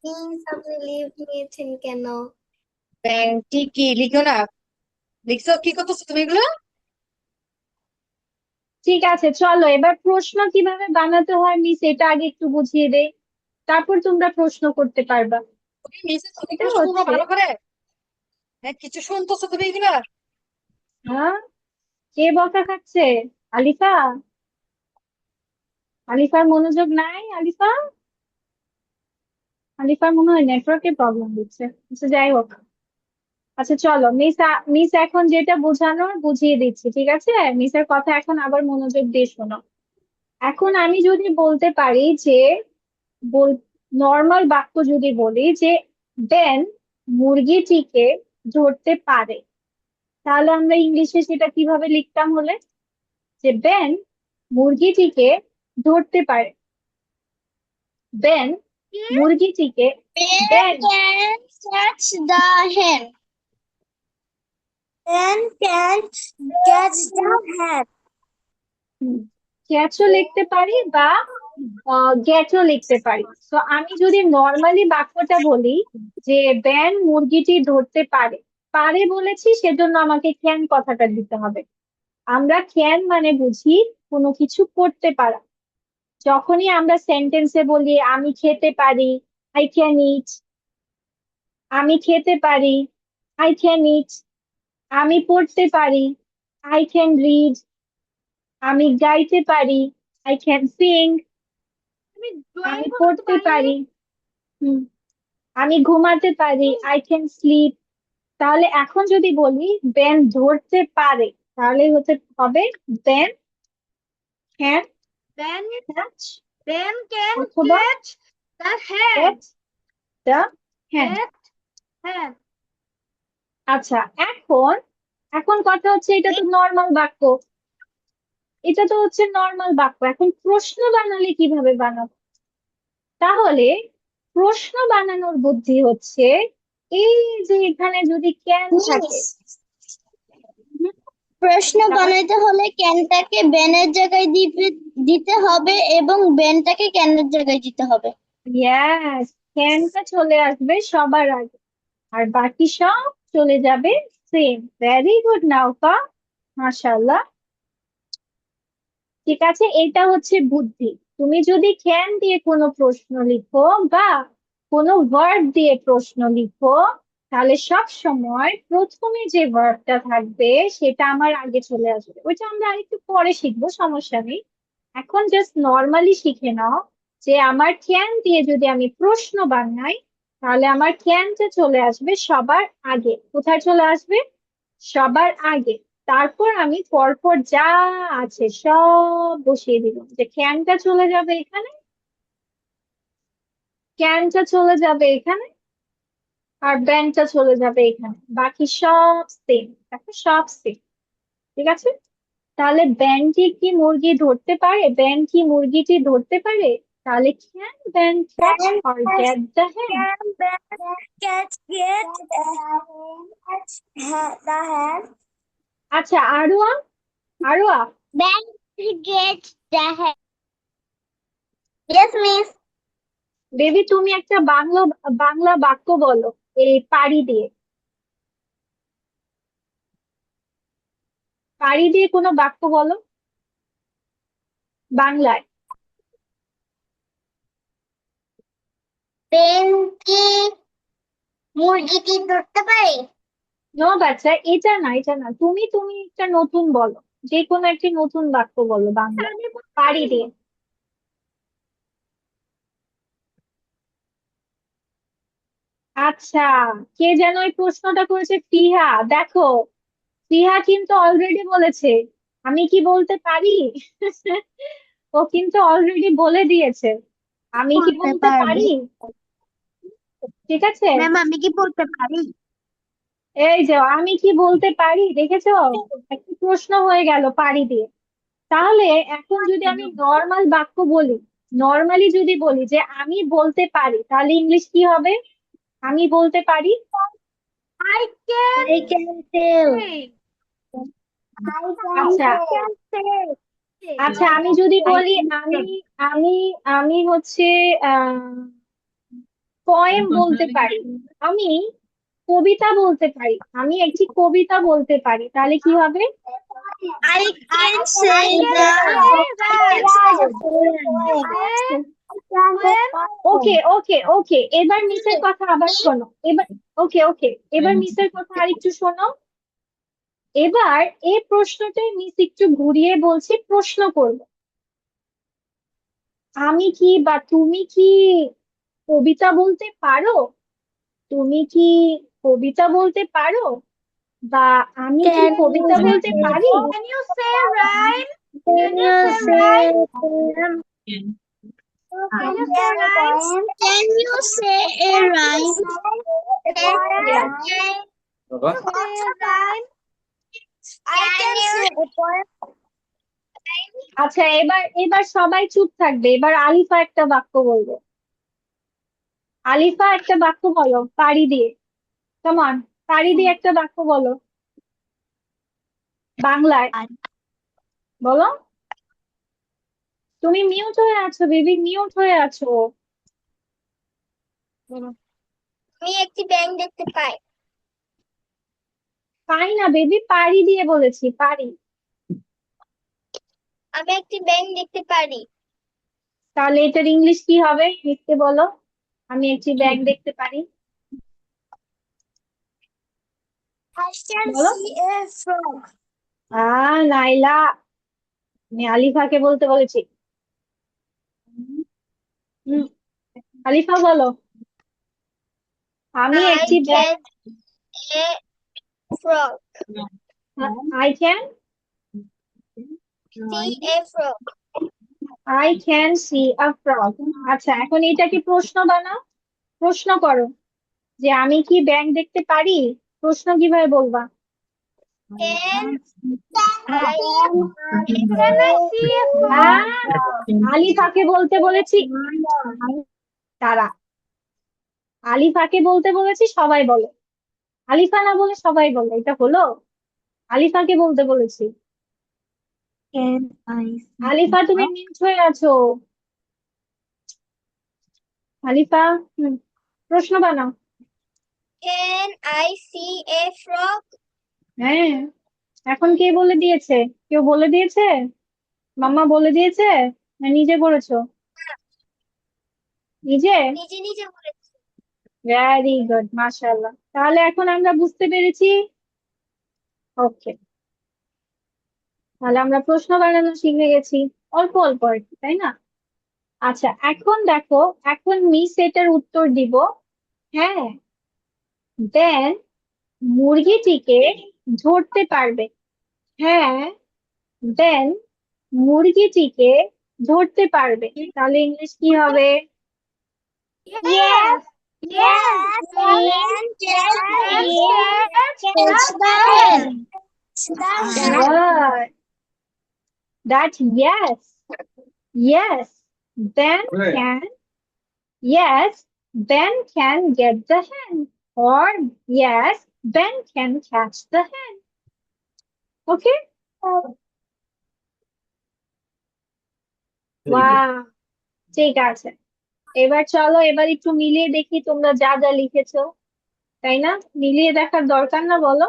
Please আপনি leave নিয়েছেন কেন? ব্যাংকটি কি লিখো না? লিখছো? কি করতেছো তুমি এগুলো? ঠিক আছে, চলো এবার প্রশ্ন কিভাবে বানাতে হয় মিস এটা আগে একটু বুঝিয়ে দেই, তারপর তোমরা প্রশ্ন করতে পারবা। তুমি মেসেজ এটা কথাগুলো শুনো হচ্ছে, ভালো করে। হ্যাঁ, কিছু শুনতেছো তুমি এগুলা? হ্যাঁ, কে বকা খাচ্ছে? আলিফা? আলিফার মনোযোগ নাই? আলিফা, আলিফার মনে হয় নেটওয়ার্কের প্রবলেম দিচ্ছে। আচ্ছা যাই হোক, আচ্ছা চলো মিস, মিস এখন যেটা বোঝানোর বুঝিয়ে দিচ্ছি, ঠিক আছে? মিসের কথা এখন আবার মনোযোগ দিয়ে শোনো। এখন আমি যদি বলতে পারি যে, বল, নর্মাল বাক্য যদি বলি যে বেন মুরগিটিকে ধরতে পারে, তাহলে আমরা ইংলিশে সেটা কিভাবে লিখতাম হলে, যে বেন মুরগিটিকে ধরতে পারে। বেন মুরগিটিকে, Ben Ben, can catch the hen. Ben can catch the hen. ক্যাচও লিখতে পারি বা গেটও লিখতে পারি। তো আমি যদি নর্মালি বাক্যটা বলি যে ব্যান মুরগিটি ধরতে পারে, পারে বলেছি সেজন্য আমাকে ক্যান কথাটা দিতে হবে। আমরা ক্যান মানে বুঝি কোনো কিছু করতে পারা। যখনই আমরা সেন্টেন্সে বলি আমি খেতে পারি, আই ক্যান ইট, আমি খেতে পারি, আই ক্যান ইট, আমি পড়তে পারি, আই ক্যান রিড, আমি গাইতে পারি, আই ক্যান সিং, আমি ড্রয়িং আমি বানাতে পড়তে পারি। পারি, হুম, আমি ঘুমাতে পারি, আই ক্যান স্লিপ। তাহলে এখন যদি বলি ব্যান ধরতে পারে, তাহলে হতে হবে Ben can Ben catch Ben can অথবা catch the hen. Catch the hen. Catch hen. আচ্ছা, এখন, এখন কথা হচ্ছে এটা তো নর্মাল বাক্য, এটা তো হচ্ছে নর্মাল বাক্য, এখন প্রশ্ন বানালে কিভাবে বানাবো? তাহলে প্রশ্ন বানানোর বুদ্ধি হচ্ছে এই যে এখানে যদি ক্যান থাকে, মিস, প্রশ্ন তাহলে বানাইতে হলে ক্যানটাকে বেনের জায়গায় দিতে হবে এবং বেনটাকে ক্যানের জায়গায় দিতে হবে। ইয়াস, ক্যানটা চলে আসবে সবার আগে, আর বাকি সব চলে যাবে সেম। ভেরি গুড নাওফা, মাশাআল্লাহ। ঠিক আছে, এটা হচ্ছে বুদ্ধি। তুমি যদি ক্যান দিয়ে কোনো প্রশ্ন লিখো বা কোনো ভার্ব দিয়ে প্রশ্ন লিখো, তাহলে সব সময় প্রথমে যে ভার্বটা থাকবে সেটা আমার আগে চলে আসবে। ওইটা আমরা আরেকটু পরে শিখবো, সমস্যা নেই। এখন জাস্ট নর্মালি শিখে নাও যে আমার ক্যান দিয়ে যদি আমি প্রশ্ন বানাই, তাহলে আমার ক্যানটা চলে আসবে সবার আগে। কোথায় চলে আসবে? সবার আগে। তারপর আমি পরপর যা আছে সব বসিয়ে দিলাম, যে ক্যানটা চলে যাবে এখানে, ক্যানটা চলে যাবে এখানে, আর ব্যানটা চলে যাবে এখানে, বাকি সব সেম। দেখো সব সেম, ঠিক আছে? তাহলে ব্যান কি মুরগি ধরতে পারে? ব্যান কি মুরগিটি ধরতে পারে? তাহলে can Ben catch Can or get the hand? can Ben catch the hen? আচ্ছা আরোয়া, আরোয়া, Ben gets the hen. Yes, miss. Baby তুমি একটা বাংলা, বাংলা বাক্য বলো এই পারি দিয়ে, পারি দিয়ে কোনো বাক্য বলো বাংলায়। Ben কি মুরগিটি ধরতে পারে? নো বাচ্চা, এটা না, এটা না, তুমি তুমি একটা নতুন বলো, যে কোনো একটি নতুন বাক্য বলো বাংলায় আমি বলতে পারি পারি। দিয়ে। আচ্ছা, কে যেন এই প্রশ্নটা করেছে? ফিহা, দেখো ফিহা কিন্তু অলরেডি বলেছে আমি কি বলতে পারি। ও কিন্তু অলরেডি বলে দিয়েছে আমি কি বলতে বলতে পারবো। পারি, ঠিক আছে? ম্যাম আমি কি বলতে পারি? এই যে আমি কি বলতে পারি, দেখেছো? একটা প্রশ্ন হয়ে গেল পারি দিয়ে। তাহলে এখন যদি আমি নর্মাল বাক্য বলি, নর্মালি যদি বলি যে আমি বলতে পারি, তাহলে ইংলিশ কি হবে? আমি বলতে পারি। I can এই say. I আচ্ছা, can say. আচ্ছা আমি যদি I বলি can আমি, say. আমি আমি হচ্ছে আহ পোয়েম বলতে পারি, আমি কবিতা বলতে পারি, আমি একটি কবিতা বলতে পারি, তাহলে কি হবে? I can say the ওকে ওকে ওকে, এবার মিসের কথা আবার শোনো, এবার ওকে ওকে, এবার মিসের কথা আরেকটু শোনো। এবার এই প্রশ্নটাই মিস একটু ঘুরিয়ে বলছি, প্রশ্ন করব, আমি কি বা তুমি কি কবিতা বলতে পারো? তুমি কি কবিতা বলতে পারো? বা আমি কি Can কবিতা you বলতে পারি? can you say rhyme? Can you say rhyme? Can you say rhyme? Can you say a rhyme? Can Yeah. you say a rhyme? I can say a poem. আচ্ছা, এবার এবার সবাই চুপ থাকবে, এবার আলিফা একটা বাক্য বলবে। আলিফা একটা বাক্য বলো পাড়ি দিয়ে, কেমন, পাড়ি দিয়ে একটা বাক্য বলো বাংলায়, বলো। তুমি মিউট হয়ে আছো বেবি, মিউট হয়ে আছো। আমি একটি ব্যাঙ দেখতে পাই। পাই না বেবি, পাড়ি দিয়ে বলেছি, পারি। আমি একটি ব্যাঙ দেখতে পারি। তাহলে এটার ইংলিশ কি হবে লিখতে বলো, আমি একটি ব্যাগ দেখতে পারি, I can বলো। see a frog. নাইলা, আমি আলিফাকে বলতে বলেছি। হুম, আলিফা বলো, আমি I একটি bag, can a frog. I can, See a frog. I can see a frog. আচ্ছা, এখন এটাকে প্রশ্ন বানাও, প্রশ্ন করো যে আমি কি ব্যাঙ দেখতে পারি, প্রশ্ন কিভাবে বলবা? Can I see a হ্যাঁ, frog? আলিফাকে বলতে বলেছি, তারা, আলিফাকে বলতে বলেছি, সবাই বলে, আলিফা না বলে সবাই বলে, এটা হলো? আলিফাকে বলতে বলেছি। Can I আলিফা তুমি মিউট হয়ে আছো, আলিফা। প্রশ্ন বানাও। Can I see a frog? হ্যাঁ, এখন কে বলে দিয়েছে? কেউ বলে দিয়েছে? মাম্মা বলে দিয়েছে না নিজে করেছো? নিজে? নিজে নিজে বলেছি। ভেরি গুড, মাশাআল্লাহ। তাহলে এখন আমরা বুঝতে পেরেছি, ওকে, তাহলে আমরা প্রশ্ন বানানো শিখে গেছি, অল্প অল্প আর কি, তাই না? আচ্ছা, এখন দেখো, এখন মিস এটার উত্তর দিব। হ্যাঁ, দেন মুরগিটিকে ধরতে পারবে। হ্যাঁ, দেন মুরগিটিকে ধরতে পারবে, তাহলে ইংলিশ কি হবে? Yes. Yes. Can catch the hen. Good. That yes, yes, then can, yes, then can get the hen, or yes, then can catch the hen. Okay? Wow, ঠিক আছে। এবার চলো, এবার একটু মিলিয়ে দেখি তোমরা যা যা লিখেছো, তাই না? মিলিয়ে দেখার দরকার না, বলো?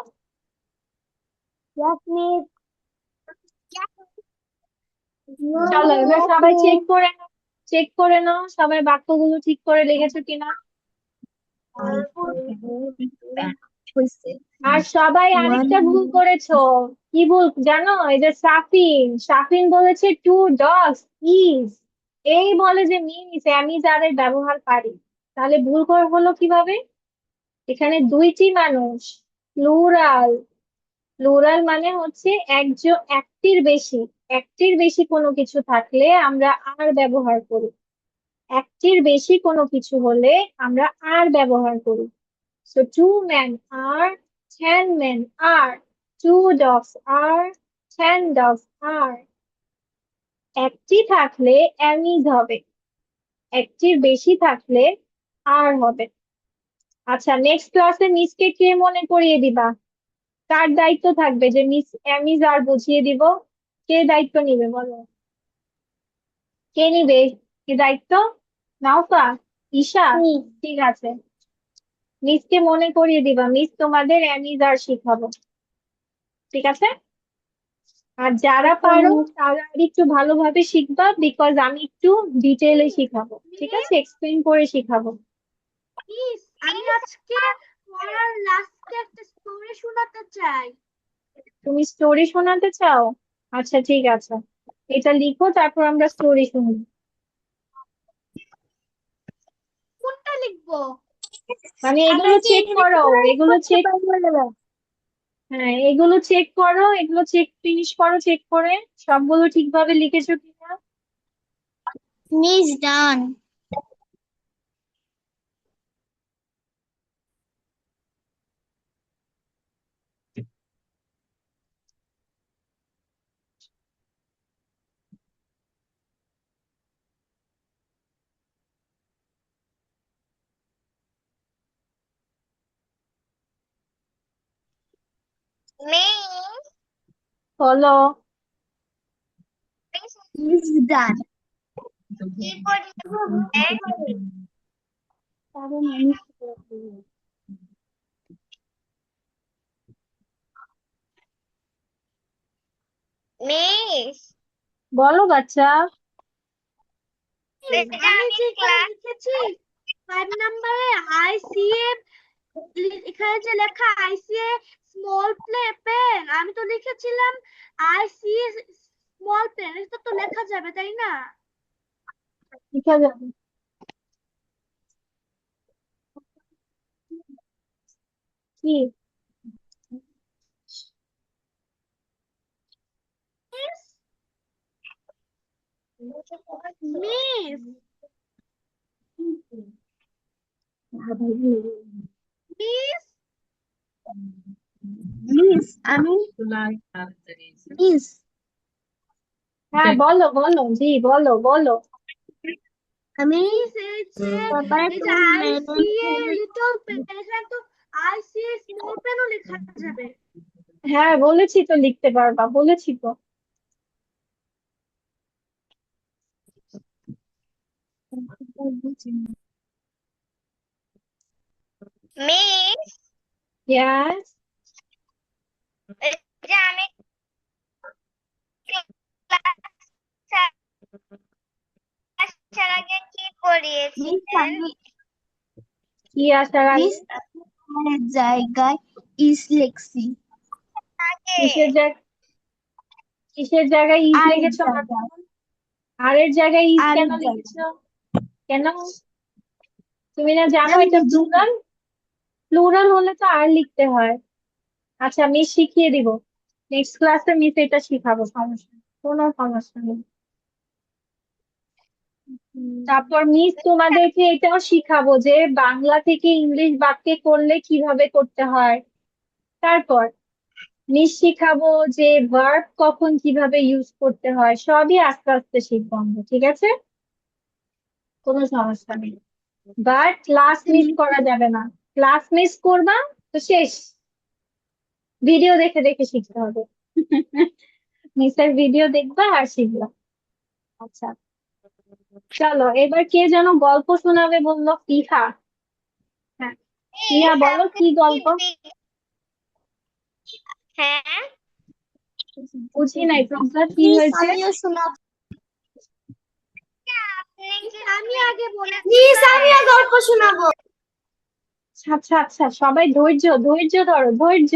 চলো এবার সবাই চেক করে নাও সবাই বাক্যগুলো ঠিক করে লিখেছো কিনা। আর সবাই আরেকটা ভুল করেছো। কি ভুল জানো? এই যে সাফিন, সাফিন বলেছে টু ডগস ইজ, এই বলে যে মিস আমি যাদের ব্যবহার পারি, তাহলে ভুল করে হলো কিভাবে? এখানে দুইটি মানুষ, প্লুরাল, প্লুরাল মানে হচ্ছে একজন, একটির বেশি কোনো কিছু থাকলে আমরা আর ব্যবহার করি, একটির বেশি কোনো কিছু হলে আমরা আর ব্যবহার করি। So 2 men are, 10 men are, 2 dogs are, 10 dogs are. একটি থাকলে অ্যামিজ হবে, একটির বেশি থাকলে আর হবে। আচ্ছা, নেক্সট ক্লাসে মিসকে কে মনে করিয়ে দিবা? কার দায়িত্ব থাকবে যে মিস অ্যামিজ আর বুঝিয়ে দিব? কে দায়িত্ব নিবে বলো? কে নিবে এই দায়িত্ব? নাওফা, ঈশা, ঠিক আছে, মিসকে মনে করিয়ে দিবা, মিস তোমাদের অ্যামিজার শিখাবো, ঠিক আছে? আর যারা পারো তারা আর একটু ভালোভাবে শিখবা, বিকজ আমি একটু ডিটেইলে শিখাবো, ঠিক আছে, এক্সপ্লেন করে শিখাবো। মিস, আমি আজকে পড়ার লাস্টে একটা স্টোরি শোনাতে চাই। তুমি স্টোরি শোনাতে চাও? আচ্ছা ঠিক আছে, এটা লিখো, তারপর আমরা স্টোরি শুনবো। কোনটা লিখবো? মানে এগুলো চেক করো, এগুলো চেক, হ্যাঁ এগুলো চেক করো, এগুলো চেক ফিনিশ করো, চেক করে সবগুলো ঠিকভাবে লিখেছো কিনা। মিস ডান। মিস, বলো। মিস ডান। কি করি? মিস, বলো বাচ্চা। আমি যে এখানে লিখেছি 5 নম্বরে আইসিএ, এখানে যে লেখা আইসিএ স্মল পেন, আমি তো লিখেছিলাম আইসিএ স্মল পেন, এটা তো লেখা যাবে তাই না? লিখা যাবে। কি? মিস, মিস, মিস, আমি মিস, হ্যাঁ বলো বলো, জি বলো বলো। আমি এই যে আইসিএ লিটল পেন, এখানে তো আইসিএ স্মল পেনও লেখা যাবে। হ্যাঁ বলেছি তো লিখতে পারবা, বলেছি তো। Miss, yes. এই যে আমি আসার আগে কি করিয়েছিলেন? কি আসার আগে? মিস, জায়গায় ইস লিখছি। কিসের জায়গায়, কিসের জায়গায় ইজ আরেক লিখেছো? জায়গায়, আর এর জায়গায় ইজ কেন আরেক জায়গায় লিখেছো? কেন? তুমি না জানো আমি এটা বুঝি না। প্লুরাল? প্লুরাল হলে তো আর লিখতে হয়। আচ্ছা মিস শিখিয়ে দিব, নেক্সট ক্লাসে মিস এটা শিখাবো, সমস্যা নেই, কোনো সমস্যা নেই। তারপর মিস তোমাদেরকে এটাও শিখাবো যে বাংলা থেকে ইংলিশ বাক্যে করলে কিভাবে করতে হয়। তারপর মিস শিখাবো যে ভার্ব কখন কিভাবে ইউজ করতে হয়, সবই আস্তে আস্তে শিখবো আমরা, ঠিক আছে, কোনো সমস্যা নেই। বাট ক্লাস মিস করা যাবে না, ক্লাস মিস করবা তো শেষ, ভিডিও দেখে দেখে শিখতে হবে। মিসের ভিডিও দেখবা আর শিখবা। আচ্ছা চলো, এবার কে যেন গল্প শোনাবে বললো, ফিহা। হ্যাঁ ফিহা বলো, কি গল্প? হ্যাঁ, বুঝি নাই প্রজ্ঞা, কি মিস হয়েছে? আমিও শোনাবো। আমি আগে বলেছি, মিস আমিও গল্প শোনাবো। আচ্ছা আচ্ছা, সবাই ধৈর্য ধৈর্য ধরো, ধৈর্য।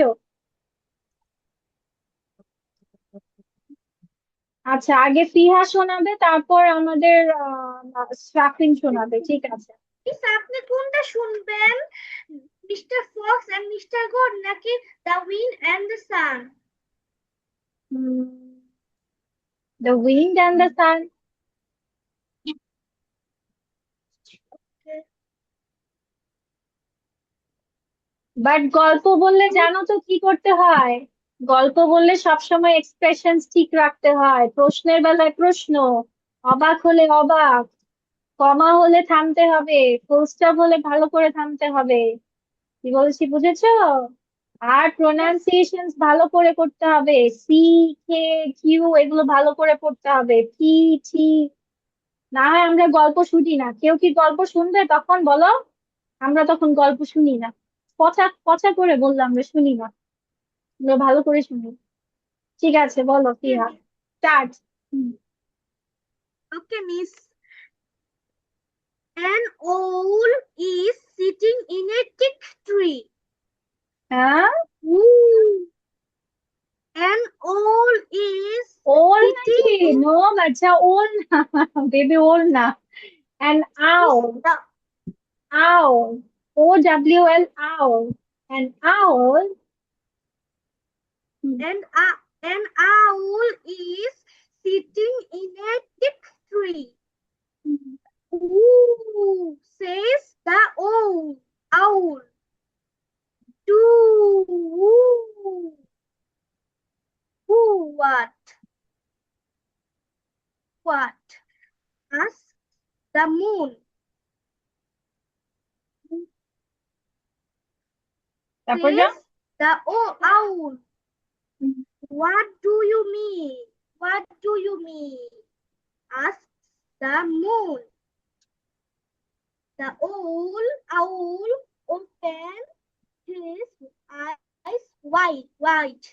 আচ্ছা আগে ফিহা শোনাবে, তারপর আমাদের শাফিন শোনাবে, ঠিক আছে? মিস আপনি কোনটা শুনবেন, mister fox and mister god নাকি the wind and the sun? The wind and the sun. But গল্প বললে জানো তো কি করতে হয়? গল্প বললে সবসময় এক্সপ্রেশন ঠিক রাখতে হয়, প্রশ্নের বেলায় প্রশ্ন, অবাক হলে অবাক, কমা হলে থামতে হবে, ফুল স্টপ হলে ভালো করে থামতে হবে। কি বলছি বুঝেছো? আর প্রোনাউন্সিয়েশন ভালো করে করতে হবে, সি, কে, কিউ এগুলো ভালো করে পড়তে হবে, পি, টি, না হয় আমরা গল্প শুনি না, কেউ কি গল্প শুনবে তখন বলো? আমরা তখন গল্প শুনি না, পচা পচা করে বললাম আমরা শুনি না, আমরা ভালো করে শুনি। ঠিক আছে, বলো কি Okay, হয়। Start. okay, miss. An owl is sitting in a thick tree. হ্যাঁ, Ooh. An owl is ওল নাকি? sitting. নো বাচ্চা, ওল না বেবি, ওল না। অ্যান Miss, আও, owl, owl, owl, an owl. Hmm. an owl is sitting in a thick tree. Ooh, says the owl. Doo, woo. Who, what? What? Asks the moon. তারপর যা। Says the owl. What do you mean? What do you mean? Asks the moon. The owl opens his eyes wide.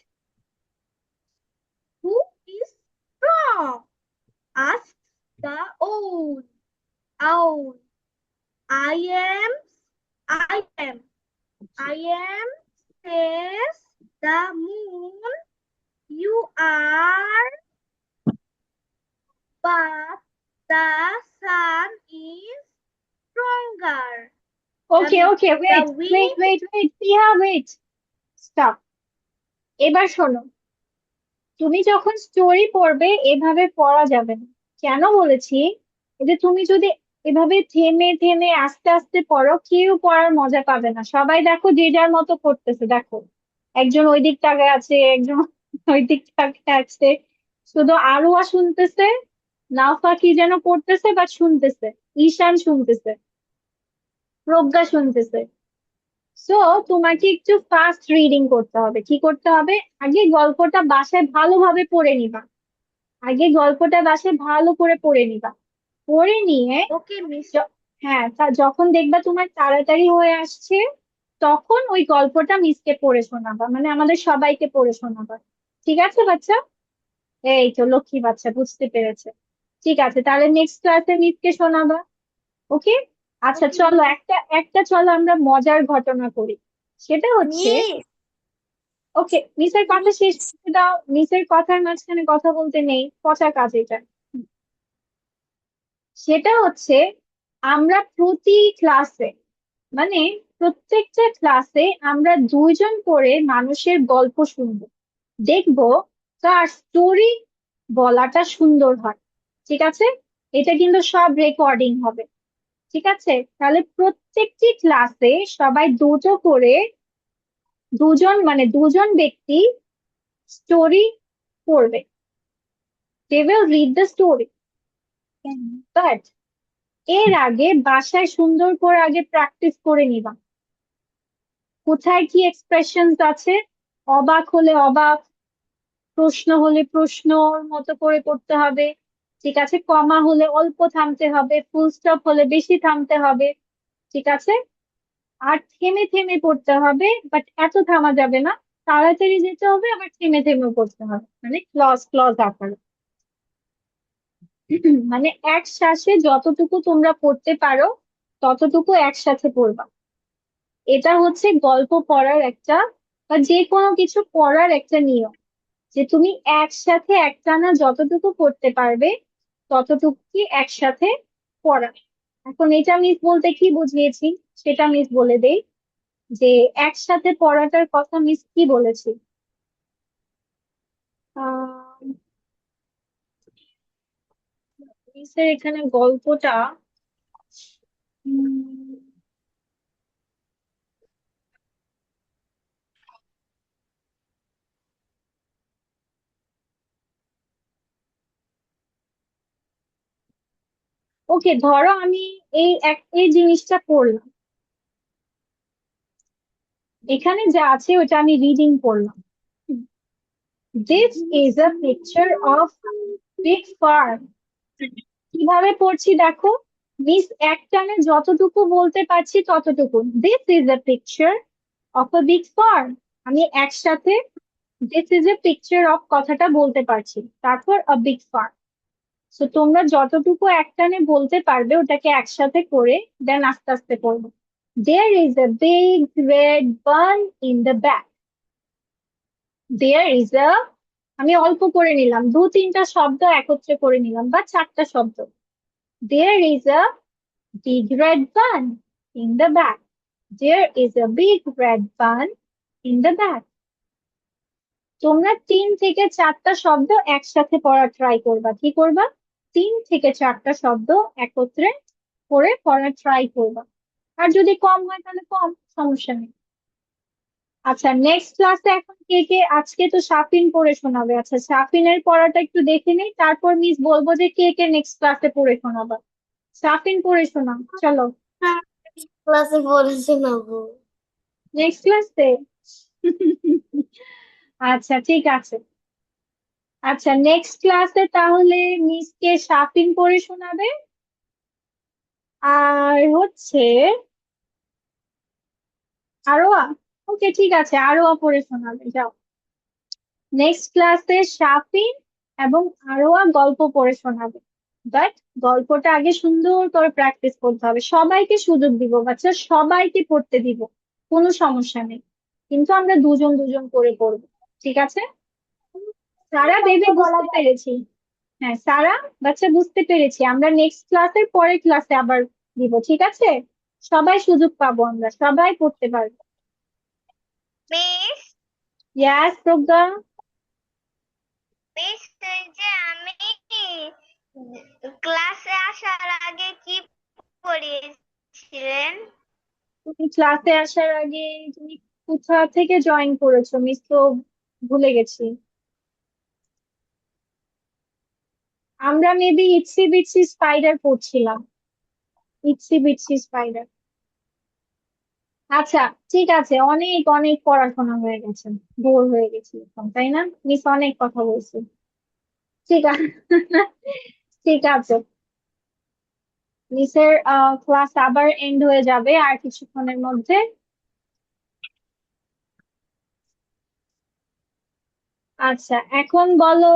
Who is strong? Asks the owl. I am, says the moon. You are, but the sun is stronger. Okay okay, wait The wait wind. Wait wait, Priya wait, stop. এবার শোনো, তুমি যখন story পড়বে এভাবে পড়া যাবে না। কেন বলেছি? এই যে তুমি যদি এভাবে থেমে থেমে আস্তে আস্তে পড়ো, কেউ পড়ার মজা পাবে না। সবাই দেখো যে যার মতো করতেছে, দেখো একজন ওই দিক তাকায় আছে, একজন ওই দিক তাকায় আছে, শুধু আরোয়া শুনতেছে, নাফা কি যেন পড়তেছে বা শুনতেছে, ঈশান শুনতেছে, প্রজ্ঞা শুনতেছে। সো তোমাকে একটু ফাস্ট রিডিং করতে হবে। কি করতে হবে? আগে গল্পটা বাসায় ভালোভাবে পড়ে নিবা, আগে গল্পটা বাসায় ভালো করে পড়ে নিবা। পড়ে নিয়ে Okay, miss. হ্যাঁ, যখন দেখবা তোমার তাড়াতাড়ি হয়ে আসছে, তখন ওই গল্পটা মিসকে পড়ে শোনাবা, মানে আমাদের সবাইকে পড়ে শোনাবা। ঠিক আছে বাচ্চা? এই তো লক্ষ্মী বাচ্চা, বুঝতে পেরেছে। ঠিক আছে, তাহলে নেক্সট ক্লাসে মিসকে শোনাবা। ওকে। আচ্ছা Okay, চলো, miss. একটা একটা চলো আমরা মজার ঘটনা করি। সেটা হচ্ছে, মিস, ওকে মিসের কথা শেষ করতে দাও, মিসের কথার মাঝখানে কথা বলতে নেই, পচা কাজ এটা। সেটা হচ্ছে, আমরা প্রতি ক্লাসে, মানে প্রত্যেকটা ক্লাসে আমরা দুইজন করে মানুষের গল্প শুনবো, দেখবো কার স্টোরি বলাটা সুন্দর হয়। ঠিক আছে? এটা কিন্তু সব রেকর্ডিং হবে। ঠিক আছে, তাহলে প্রত্যেকটি ক্লাসে সবাই দুটো করে, দুজন মানে দুজন ব্যক্তি স্টোরি পড়বে। They will read the story, but এর আগে বাসায় সুন্দর করে আগে প্র্যাকটিস করে নিবা। কোথায় কি এক্সপ্রেশনস আছে, অবাক হলে অবাক, প্রশ্ন হলে প্রশ্নর মতো করে করতে হবে। ঠিক আছে, কমা হলে অল্প থামতে হবে, ফুল স্টপ হলে বেশি থামতে হবে। ঠিক আছে, আর থেমে থেমে পড়তে হবে, বাট এত থামা যাবে না, তাড়াতাড়ি যেতে হবে, আবার থেমে থেমেও পড়তে হবে, মানে ক্লজ ক্লজ আকারে। মানে এক শ্বাসে যতটুকু তোমরা পড়তে পারো ততটুকু একসাথে পড়বা। এটা হচ্ছে গল্প পড়ার একটা, বা যে কোনো কিছু পড়ার একটা নিয়ম, যে তুমি একসাথে একটানা যতটুকু পড়তে পারবে ততটুকু কি একসাথে পড়া। এখন এটা মিস বলতে কি বুঝিয়েছি সেটা মিস বলে দেই, যে একসাথে পড়াটার কথা মিস কি বলেছি। আহ মিসের এখানে গল্পটা, ওকে ধরো আমি এই জিনিসটা পড়লাম, এখানে যা আছে ওটা আমি রিডিং করলাম। This is a picture of big farm. কিভাবে পড়ছি দেখো, মিস একটানে যতটুকু বলতে পারছি ততটুকু। This is a picture of a big farm. আমি একসাথে this is a picture of কথাটা বলতে পারছি, তারপর a big farm। সো তোমরা যতটুকু একটানে বলতে পারবে ওটাকে একসাথে করে দেন আস্তে আস্তে পড়বে। There is a big red bun in the back. There is a, আমি অল্প করে নিলাম, দু তিনটা শব্দ একত্রে করে নিলাম বা চারটা শব্দ। There is a big red bun in the back. There is a big red bun in the back. তোমরা তিন থেকে চারটা শব্দ একসাথে পড়ার ট্রাই করবা। কি করবা? তিন থেকে চারটা শব্দ একত্রে করে পড়ার ট্রাই করবা। আর যদি কম হয় তাহলে কম, সমস্যা নেই। আচ্ছা, নেক্সট ক্লাসে এখন কে কে, আজকে তো সাফিন পড়ে শোনাবে। আচ্ছা, সাফিনের পড়াটা একটু দেখে নেই, তারপর মিস বলবো যে কে কে নেক্সট ক্লাসে পড়ে শোনাবা। সাফিন পড়ে শোনাও, চলো। ক্লাসে পড়ে শোনাবো। নেক্সট ক্লাসে আচ্ছা ঠিক আছে। আচ্ছা, নেক্সট ক্লাসে তাহলে মিসকে সাফিন পড়ে শোনাবে, আর হচ্ছে আরোয়া। ওকে ঠিক আছে, আরোয়া পড়ে শোনাবে, যাও। নেক্সট ক্লাসে সাফিন এবং আরোয়া গল্প পড়ে শোনাবে। বাট গল্পটা আগে সুন্দর করে প্র্যাকটিস করতে হবে। সবাইকে সুযোগ দিব বাচ্চা, সবাইকে পড়তে দিব, কোনো সমস্যা নেই, কিন্তু আমরা দুজন দুজন করে পড়বো, ঠিক আছে? সারা বেবি বুঝতে পেরেছি। হ্যাঁ সারা বাচ্চা বুঝতে পেরেছি, আমরা নেক্সট ক্লাসের পরের ক্লাসে আবার দিব, ঠিক আছে? সবাই সুযোগ পাবো, আমরা সবাই পড়তে পারবো। মিস ইয়াস প্রজ্ঞা। মিস এই যে আমি ক্লাসে আসার আগে কি পড়িয়েছিলেন? তুমি ক্লাসে আসার আগে তুমি কোথা থেকে জয়েন করেছো মিস তো ভুলে গেছি। আমরা মেবি ইটসি বিটসি স্পাইডার পড়ছিলাম, ইটসি বিটসি স্পাইডার। আচ্ছা ঠিক আছে, অনেক অনেক পড়াশোনা হয়ে গেছে, বোর হয়ে গেছি এখন, তাই না? মিস অনেক কথা বলছি। ঠিক আছে ঠিক আছে, মিসের ক্লাস আবার এন্ড হয়ে যাবে আর কিছুক্ষণের মধ্যে। আচ্ছা এখন বলো